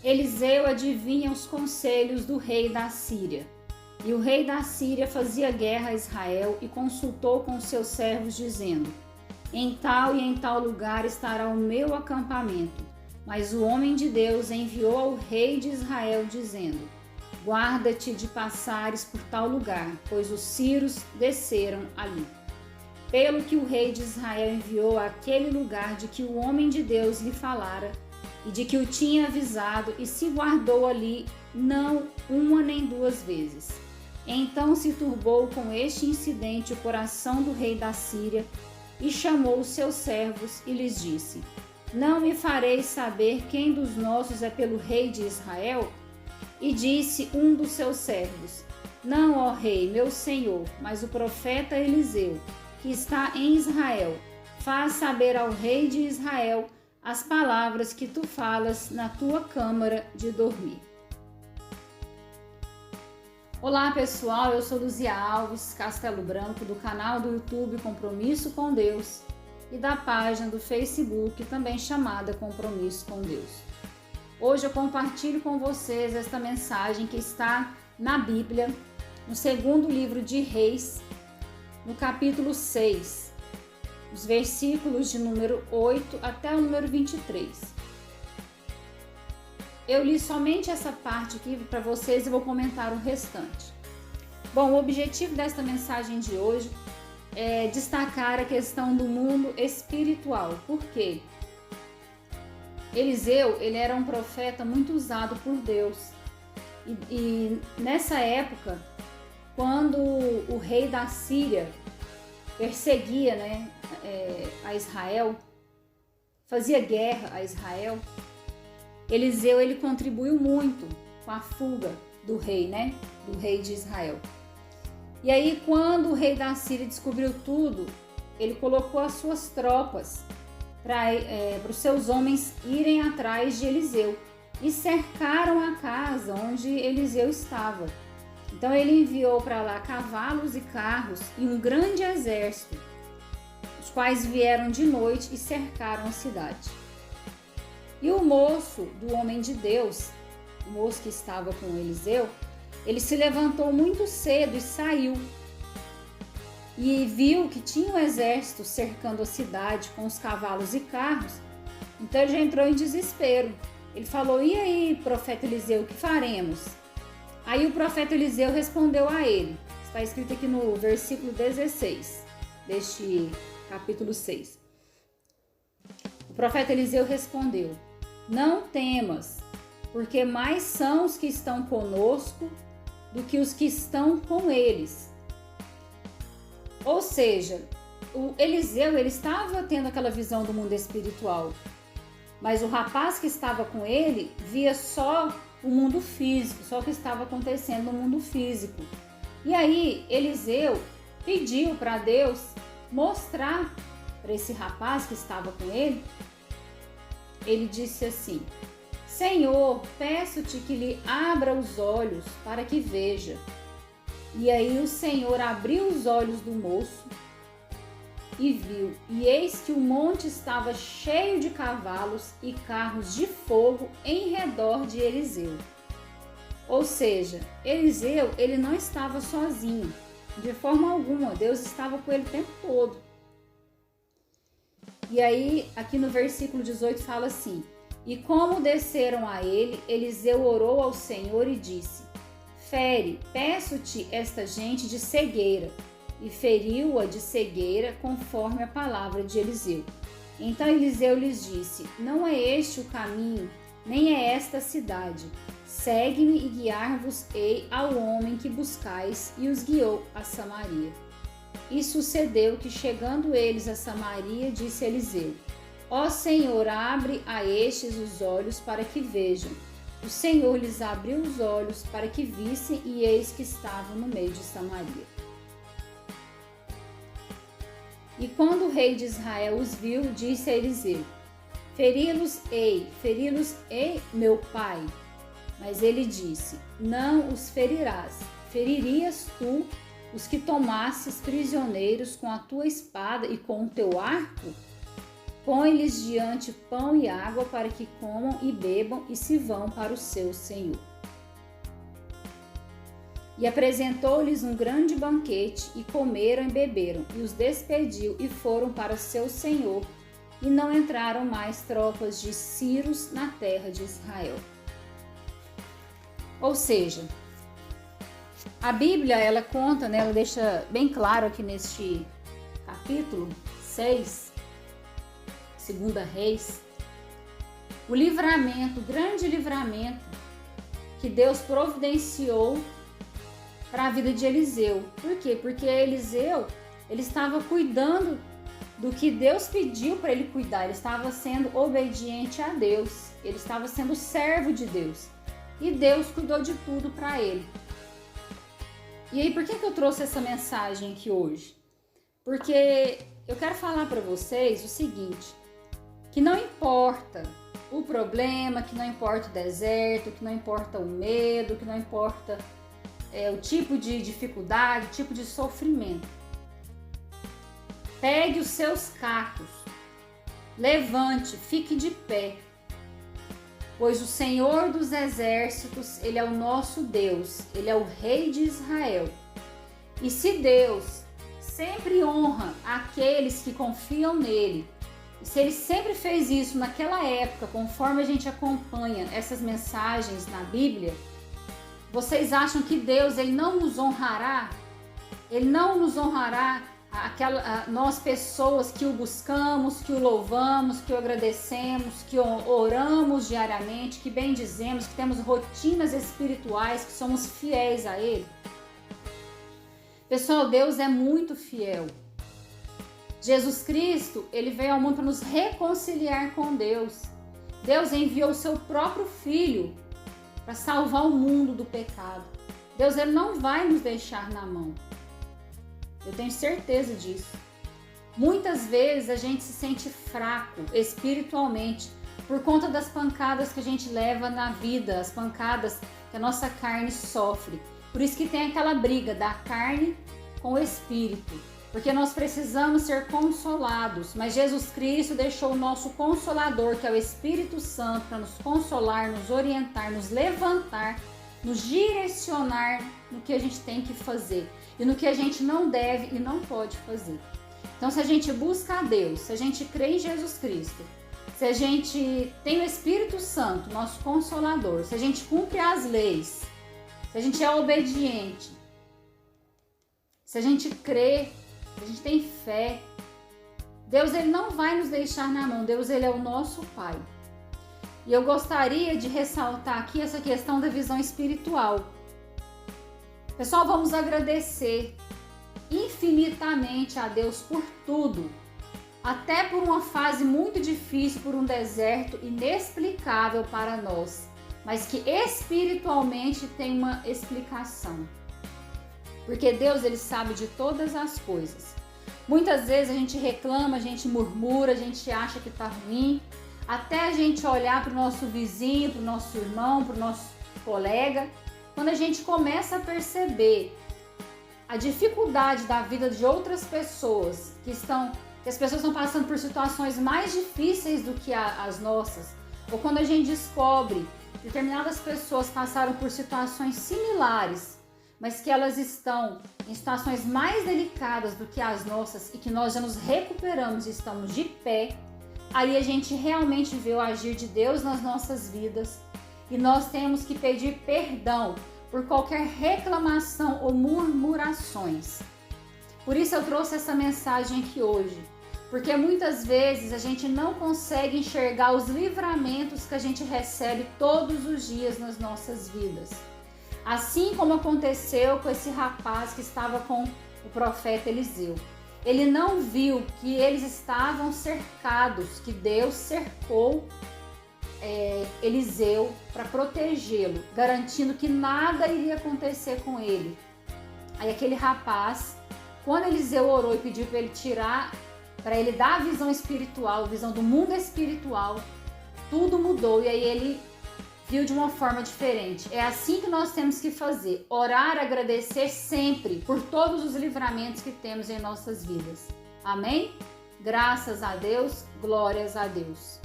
Eliseu adivinha os conselhos do rei da Síria. E o rei da Síria fazia guerra a Israel e consultou com seus servos, dizendo: em tal e em tal lugar estará o meu acampamento. Mas o homem de Deus enviou ao rei de Israel, dizendo: guarda-te de passares por tal lugar, pois os sírios desceram ali. Pelo que o rei de Israel enviou àquele lugar de que o homem de Deus lhe falara, e de que o tinha avisado, e se guardou ali não uma nem duas vezes. Então se turbou com este incidente o coração do rei da Síria, e chamou os seus servos e lhes disse: não me fareis saber quem dos nossos é pelo rei de Israel? E disse um dos seus servos: não, ó rei, meu senhor, mas o profeta Eliseu, que está em Israel, faz saber ao rei de Israel as palavras que tu falas na tua câmara de dormir. Olá pessoal, eu sou Luzia Alves Castelo Branco, do canal do YouTube Compromisso com Deus e da página do Facebook também chamada Compromisso com Deus. Hoje eu compartilho com vocês esta mensagem que está na Bíblia, no segundo livro de Reis, no capítulo 6, os versículos de número 8 até o número 23. Eu li somente essa parte aqui para vocês e vou comentar o restante. Bom, o objetivo desta mensagem de hoje é destacar a questão do mundo espiritual. Por quê? Eliseu, ele era um profeta muito usado por Deus. E nessa época, quando o rei da Síria perseguia, a Israel, fazia guerra a Israel, Eliseu ele contribuiu muito com a fuga do rei, do rei de Israel. E aí, quando o rei da Síria descobriu tudo, ele colocou as suas tropas para os seus homens irem atrás de Eliseu e cercaram a casa onde Eliseu estava. Então ele enviou para lá cavalos e carros e um grande exército, os quais vieram de noite e cercaram a cidade. E o moço do homem de Deus, o moço que estava com Eliseu, ele se levantou muito cedo e saiu. E viu que tinha um exército cercando a cidade com os cavalos e carros. Então ele já entrou em desespero. Ele falou: e aí, profeta Eliseu, o que faremos? Aí o profeta Eliseu respondeu a ele. Está escrito aqui no versículo 16 deste capítulo 6. O profeta Eliseu respondeu: não temas, porque mais são os que estão conosco do que os que estão com eles. Ou seja, o Eliseu ele estava tendo aquela visão do mundo espiritual, mas o rapaz que estava com ele via só o mundo físico, só o que estava acontecendo no mundo físico. E aí Eliseu pediu para Deus mostrar para esse rapaz que estava com ele. Ele disse assim: Senhor, peço-te que lhe abra os olhos para que veja. E aí o Senhor abriu os olhos do moço e viu, e eis que o monte estava cheio de cavalos e carros de fogo em redor de Eliseu. Ou seja, Eliseu ele não estava sozinho, de forma alguma, Deus estava com ele o tempo todo. E aí, aqui no versículo 18 fala assim: e como desceram a ele, Eliseu orou ao Senhor e disse: fere, peço-te esta gente de cegueira. E feriu-a de cegueira conforme a palavra de Eliseu. Então Eliseu lhes disse: não é este o caminho, nem é esta a cidade. Segue-me e guiar-vos-ei ao homem que buscais. E os guiou a Samaria. E sucedeu que, chegando eles a Samaria, disse Eliseu: ó Senhor, abre a estes os olhos para que vejam. O Senhor lhes abriu os olhos para que vissem, e eis que estavam no meio de Samaria. E quando o rei de Israel os viu, disse a Eliseu: feri-los-ei, meu pai. Mas ele disse: não os ferirás. Feririas tu os que tomasses prisioneiros com a tua espada e com o teu arco? põe-lhes diante pão e água para que comam e bebam e se vão para o seu senhor. E apresentou-lhes um grande banquete, e comeram e beberam, e os despediu e foram para o seu senhor, e não entraram mais tropas de sírios na terra de Israel. Ou seja, a Bíblia, ela conta, né, ela deixa bem claro aqui neste capítulo 6, 2 Reis, o livramento, o grande livramento que Deus providenciou para a vida de Eliseu. Por quê? Porque Eliseu, ele estava cuidando do que Deus pediu para ele cuidar. Ele estava sendo obediente a Deus. Ele estava sendo servo de Deus. E Deus cuidou de tudo para ele. E aí, por que eu trouxe essa mensagem aqui hoje? Porque eu quero falar para vocês o seguinte, que não importa o problema, que não importa o deserto, que não importa o medo, que não importa o tipo de dificuldade, o tipo de sofrimento. Pegue os seus cacos, levante, fique de pé, pois o Senhor dos Exércitos, Ele é o nosso Deus, Ele é o Rei de Israel. E se Deus sempre honra aqueles que confiam nele, e se Ele sempre fez isso naquela época, conforme a gente acompanha essas mensagens na Bíblia, vocês acham que Deus, Ele não nos honrará? Ele não nos honrará nós pessoas que o buscamos, que o louvamos, que o agradecemos, que oramos diariamente, que bendizemos, que temos rotinas espirituais, que somos fiéis a Ele? Pessoal, Deus é muito fiel. Jesus Cristo, Ele veio ao mundo para nos reconciliar com Deus. Deus enviou o seu próprio Filho para salvar o mundo do pecado. Deus, Ele não vai nos deixar na mão. Eu tenho certeza disso. Muitas vezes a gente se sente fraco espiritualmente por conta das pancadas que a gente leva na vida, as pancadas que a nossa carne sofre. Por isso que tem aquela briga da carne com o espírito, porque nós precisamos ser consolados, mas Jesus Cristo deixou o nosso Consolador, que é o Espírito Santo, para nos consolar, nos orientar, nos levantar, nos direcionar no que a gente tem que fazer e no que a gente não deve e não pode fazer. Então, se a gente busca a Deus, se a gente crê em Jesus Cristo, se a gente tem o Espírito Santo, nosso Consolador, se a gente cumpre as leis, se a gente é obediente, se a gente crê, se a gente tem fé, Deus, Ele não vai nos deixar na mão. Deus, Ele é o nosso Pai. E eu gostaria de ressaltar aqui essa questão da visão espiritual. Pessoal, vamos agradecer infinitamente a Deus por tudo, até por uma fase muito difícil, por um deserto inexplicável para nós, mas que espiritualmente tem uma explicação. Porque Deus, Ele sabe de todas as coisas. Muitas vezes a gente reclama, a gente murmura, a gente acha que está ruim, até a gente olhar para o nosso vizinho, para o nosso irmão, para o nosso colega. Quando a gente começa a perceber a dificuldade da vida de outras pessoas, que as pessoas estão passando por situações mais difíceis do que as nossas, ou quando a gente descobre que determinadas pessoas passaram por situações similares, mas que elas estão em situações mais delicadas do que as nossas e que nós já nos recuperamos e estamos de pé, aí a gente realmente vê o agir de Deus nas nossas vidas e nós temos que pedir perdão por qualquer reclamação ou murmurações. Por isso eu trouxe essa mensagem aqui hoje, porque muitas vezes a gente não consegue enxergar os livramentos que a gente recebe todos os dias nas nossas vidas. Assim como aconteceu com esse rapaz que estava com o profeta Eliseu. Ele não viu que eles estavam cercados, que Deus cercou Eliseu para protegê-lo, garantindo que nada iria acontecer com ele. Aí aquele rapaz, quando Eliseu orou e pediu para ele tirar, para ele dar a visão espiritual, a visão do mundo espiritual, tudo mudou e aí ele viu de uma forma diferente. É assim que nós temos que fazer, orar, agradecer sempre por todos os livramentos que temos em nossas vidas. Amém? Graças a Deus, glórias a Deus.